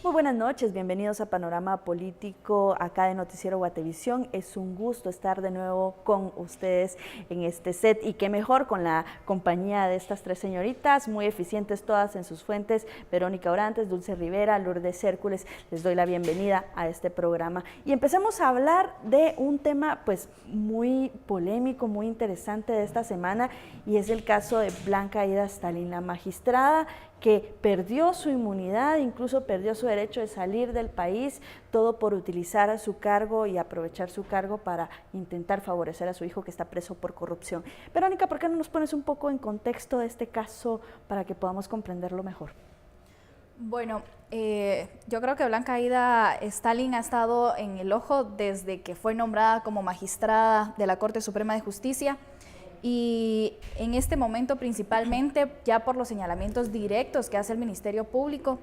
Muy buenas noches, bienvenidos a Panorama Político acá de Noticiero Guatevisión. Es un gusto estar de nuevo con ustedes en este set y qué mejor con la compañía de estas tres señoritas, muy eficientes todas en sus fuentes, Verónica Orantes, Dulce Rivera, Lourdes Hércules. Les doy la bienvenida a este programa y empecemos a hablar de un tema pues muy polémico, muy interesante de esta semana, y es el caso de Blanca Aída Stalin, la magistrada que perdió su inmunidad, incluso perdió su derecho de salir del país, todo por utilizar su cargo y aprovechar su cargo para intentar favorecer a su hijo que está preso por corrupción. Verónica, ¿por qué no nos pones un poco en contexto de este caso para que podamos comprenderlo mejor? Bueno, yo creo que Blanca Aída Stalin ha estado en el ojo desde que fue nombrada como magistrada de la Corte Suprema de Justicia. Y en este momento principalmente ya por los señalamientos directos que hace el Ministerio Público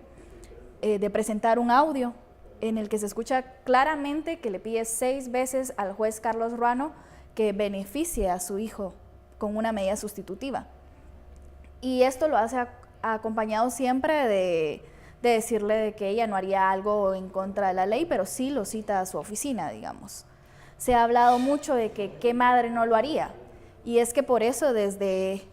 de presentar un audio en el que se escucha claramente que le pide 6 veces al juez Carlos Ruano que beneficie a su hijo con una medida sustitutiva. Y esto lo hace acompañado siempre de decirle de que ella no haría algo en contra de la ley, pero sí lo cita a su oficina, digamos. Se ha hablado mucho de que qué madre no lo haría. Y es que por eso desde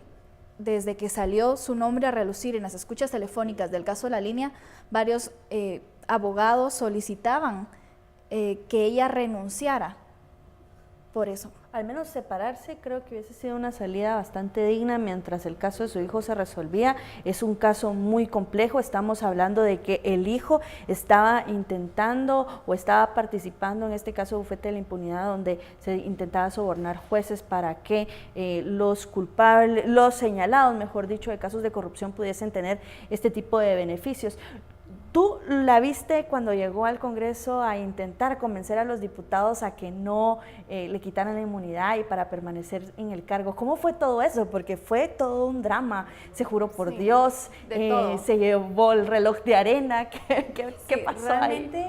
que salió su nombre a relucir en las escuchas telefónicas del caso de La Línea, varios abogados solicitaban que ella renunciara por eso. Al menos separarse creo que hubiese sido una salida bastante digna mientras el caso de su hijo se resolvía. Es un caso muy complejo, estamos hablando de que el hijo estaba intentando o estaba participando en este caso de bufete de la impunidad, donde se intentaba sobornar jueces para que los culpables, los señalados, mejor dicho, de casos de corrupción pudiesen tener este tipo de beneficios. ¿Tú la viste cuando llegó al Congreso a intentar convencer a los diputados a que no le quitaran la inmunidad y para permanecer en el cargo? ¿Cómo fue todo eso? Porque fue todo un drama. Se juró por Dios, se llevó el reloj de arena. ¿Qué pasó realmente,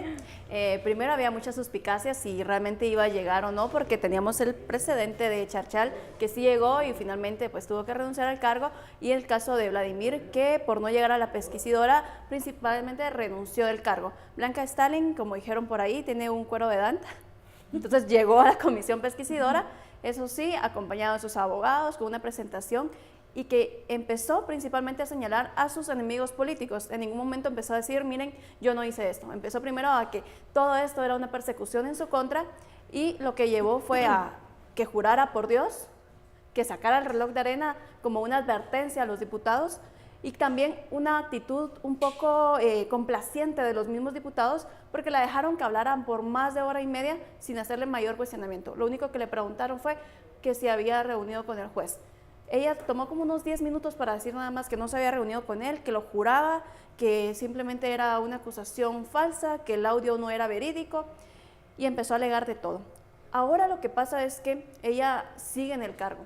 ahí? Primero había muchas suspicacias si realmente iba a llegar o no, porque teníamos el precedente de Charchal, que sí llegó y finalmente pues tuvo que renunciar al cargo, y el caso de Vladimir, que por no llegar a la pesquisidora principalmente renunció del cargo. Blanca Stalin, como dijeron por ahí, tiene un cuero de Danta, entonces llegó a la comisión pesquisidora, eso sí, acompañado de sus abogados, con una presentación, y que empezó principalmente a señalar a sus enemigos políticos. En ningún momento empezó a decir, miren, yo no hice esto. Empezó primero a que todo esto era una persecución en su contra, y lo que llevó fue a que jurara por Dios, que sacara el reloj de arena como una advertencia a los diputados, y también una actitud un poco complaciente de los mismos diputados, porque la dejaron que hablaran por más de hora y media sin hacerle mayor cuestionamiento. Lo único que le preguntaron fue que si había reunido con el juez. Ella tomó como unos 10 minutos para decir nada más que no se había reunido con él, que lo juraba, que simplemente era una acusación falsa, que el audio no era verídico, y empezó a alegar de todo. Ahora lo que pasa es que ella sigue en el cargo,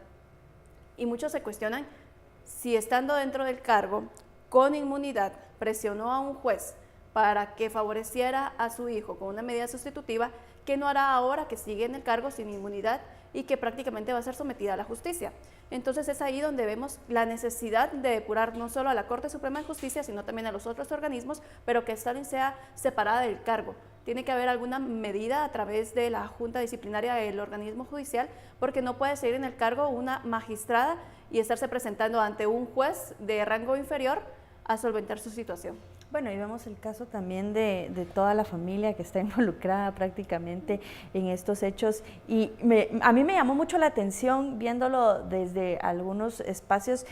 y muchos se cuestionan si estando dentro del cargo, con inmunidad, presionó a un juez para que favoreciera a su hijo con una medida sustitutiva, ¿qué no hará ahora que sigue en el cargo sin inmunidad y que prácticamente va a ser sometida a la justicia? Entonces es ahí donde vemos la necesidad de depurar no solo a la Corte Suprema de Justicia, sino también a los otros organismos, pero que Stalin sea separada del cargo. Tiene que haber alguna medida a través de la Junta Disciplinaria del organismo judicial, porque no puede seguir en el cargo una magistrada y estarse presentando ante un juez de rango inferior a solventar su situación. Bueno, y vemos el caso también de toda la familia que está involucrada prácticamente en estos hechos, y a mí me llamó mucho la atención viéndolo desde algunos espacios,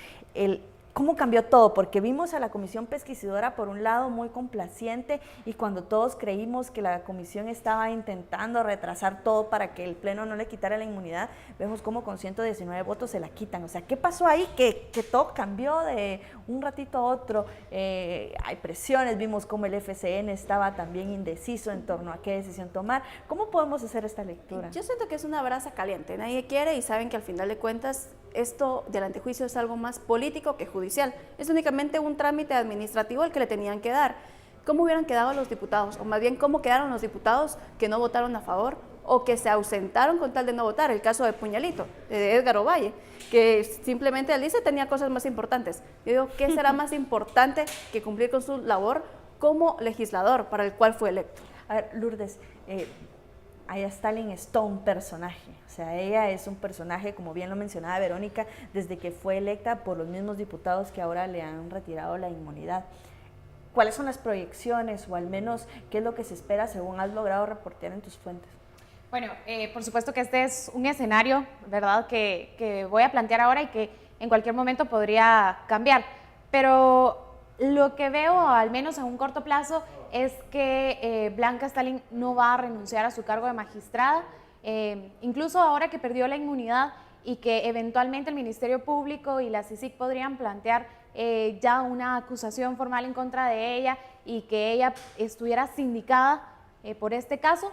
cómo cambió todo, porque vimos a la comisión pesquisidora por un lado muy complaciente, y cuando todos creímos que la comisión estaba intentando retrasar todo para que el pleno no le quitara la inmunidad, vemos cómo con 119 votos se la quitan. O sea, ¿qué pasó ahí? Que todo cambió de un ratito a otro. Hay presiones, vimos cómo el FCN estaba también indeciso en torno a qué decisión tomar. ¿Cómo podemos hacer esta lectura? Yo siento que es una brasa caliente, nadie quiere, y saben que al final de cuentas esto del antejuicio es algo más político que judicial. Es únicamente un trámite administrativo el que le tenían que dar. ¿Cómo hubieran quedado los diputados? O más bien, ¿cómo quedaron los diputados que no votaron a favor o que se ausentaron con tal de no votar? El caso de Puñalito, de Edgar Ovalle, que simplemente él dice tenía cosas más importantes. Yo digo, ¿qué será más importante que cumplir con su labor como legislador para el cual fue electo. A ver, Lourdes, Aya Stalin es todo un personaje, o sea, ella es un personaje, como bien lo mencionaba Verónica, desde que fue electa por los mismos diputados que ahora le han retirado la inmunidad. ¿Cuáles son las proyecciones o al menos qué es lo que se espera según has logrado reportear en tus fuentes? Bueno, por supuesto que este es un escenario, ¿verdad?, que voy a plantear ahora y que en cualquier momento podría cambiar, pero lo que veo, al menos a un corto plazo, es que Blanca Stalin no va a renunciar a su cargo de magistrada, incluso ahora que perdió la inmunidad y que eventualmente el Ministerio Público y la CICIG podrían plantear ya una acusación formal en contra de ella y que ella estuviera sindicada por este caso.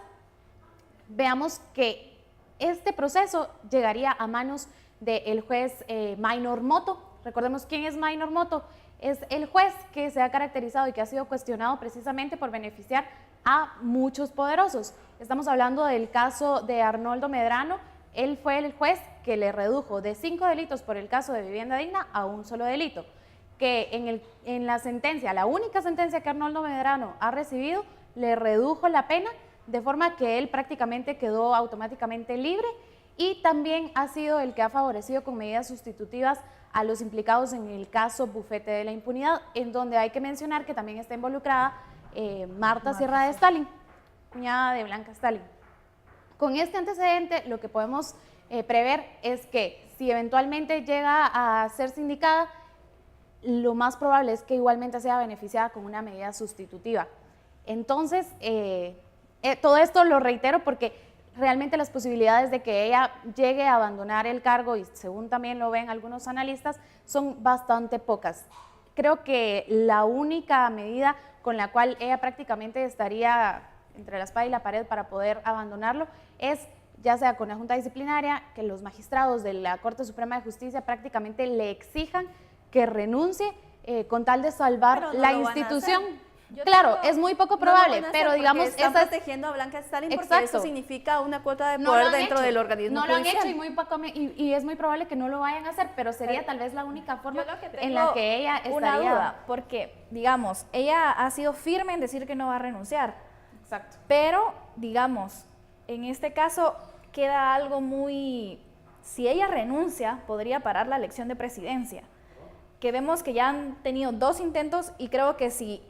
Veamos que este proceso llegaría a manos del juez Maynor Moto. Recordemos quién es Maynor Moto. Es el juez que se ha caracterizado y que ha sido cuestionado precisamente por beneficiar a muchos poderosos. Estamos hablando del caso de Arnoldo Medrano. Él fue el juez que le redujo de 5 delitos por el caso de vivienda digna a un solo delito. Que en la sentencia, la única sentencia que Arnoldo Medrano ha recibido, le redujo la pena de forma que él prácticamente quedó automáticamente libre, y también ha sido el que ha favorecido con medidas sustitutivas a los implicados en el caso Bufete de la Impunidad, en donde hay que mencionar que también está involucrada Marta Sierra de Stalin, cuñada de Blanca Stalin. Con este antecedente, lo que podemos prever es que si eventualmente llega a ser sindicada, lo más probable es que igualmente sea beneficiada con una medida sustitutiva. Entonces, todo esto lo reitero porque realmente las posibilidades de que ella llegue a abandonar el cargo, y según también lo ven algunos analistas, son bastante pocas. Creo que la única medida con la cual ella prácticamente estaría entre la espada y la pared para poder abandonarlo es, ya sea con la Junta Disciplinaria, que los magistrados de la Corte Suprema de Justicia prácticamente le exijan que renuncie con tal de salvar la institución. Claro, es muy poco probable, pero digamos... Están protegiendo a Blanca Stalin porque Exacto. eso significa una cuota de poder dentro del organismo judicial. No lo han hecho y es muy probable que no lo vayan a hacer, pero sería tal vez la única forma en la que ella estaría... Una duda, porque, digamos, ella ha sido firme en decir que no va a renunciar. Exacto. Pero, digamos, en este caso queda algo muy... Si ella renuncia, podría parar la elección de presidencia, que vemos que ya han tenido 2 intentos, y creo que si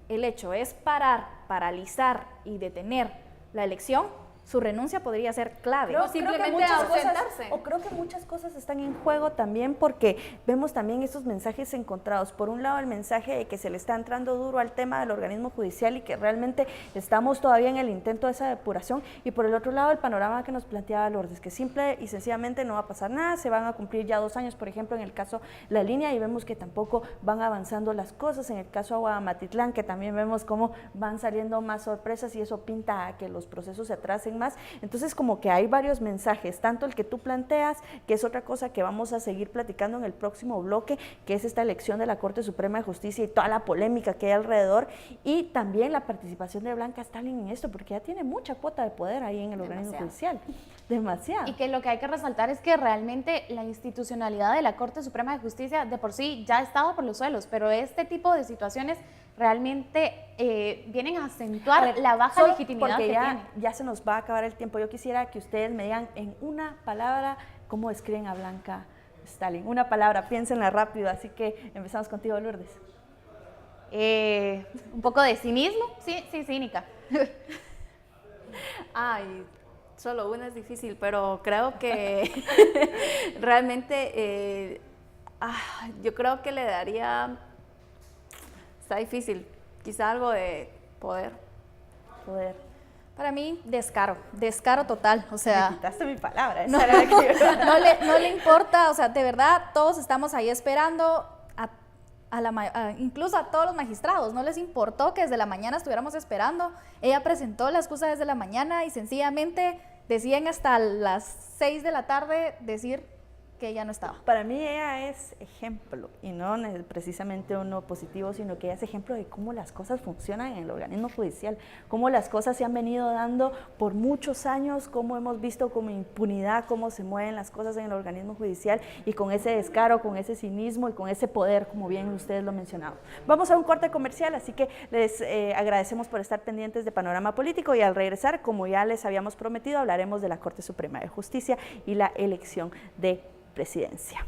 el hecho es paralizar y detener la elección, su renuncia podría ser clave. Creo simplemente ausentarse. Creo que muchas cosas están en juego también, porque vemos también esos mensajes encontrados. Por un lado, el mensaje de que se le está entrando duro al tema del organismo judicial y que realmente estamos todavía en el intento de esa depuración, y por el otro lado, el panorama que nos planteaba Lourdes, que simple y sencillamente no va a pasar nada, se van a cumplir ya 2 años, por ejemplo, en el caso La Línea, y vemos que tampoco van avanzando las cosas. En el caso Aguamatitlán, que también vemos cómo van saliendo más sorpresas, y eso pinta a que los procesos se atrasen más. Entonces, como que hay varios mensajes, tanto el que tú planteas, que es otra cosa que vamos a seguir platicando en el próximo bloque, que es esta elección de la Corte Suprema de Justicia y toda la polémica que hay alrededor, y también la participación de Blanca Stalin en esto, porque ya tiene mucha cuota de poder ahí en el organismo judicial. Demasiado. Y que lo que hay que resaltar es que realmente la institucionalidad de la Corte Suprema de Justicia de por sí ya estaba por los suelos, pero este tipo de situaciones realmente vienen a acentuar la baja legitimidad que tiene. Ya se nos va a acabar el tiempo. Yo quisiera que ustedes me digan en una palabra cómo describen a Blanca Stalin. Una palabra, piénsenla rápido, así que empezamos contigo, Lourdes. Un poco de cinismo, sí, cínica. Ay, solo una es difícil, pero creo que realmente yo creo que le daría... Está difícil, quizá algo de poder. Para mí, descaro total, o sea... Me quitaste mi palabra. No le importa, o sea, de verdad, todos estamos ahí esperando, incluso a todos los magistrados, no les importó que desde la mañana estuviéramos esperando. Ella presentó la excusa desde la mañana y sencillamente decían hasta las 6 de la tarde decir que ella no estaba. Para mí ella es ejemplo, y no precisamente uno positivo, sino que ella es ejemplo de cómo las cosas funcionan en el organismo judicial, cómo las cosas se han venido dando por muchos años, cómo hemos visto como impunidad, cómo se mueven las cosas en el organismo judicial y con ese descaro, con ese cinismo y con ese poder, como bien ustedes lo mencionaban. Vamos a un corte comercial, así que les agradecemos por estar pendientes de Panorama Político y al regresar, como ya les habíamos prometido, hablaremos de la Corte Suprema de Justicia y la elección de presidencia.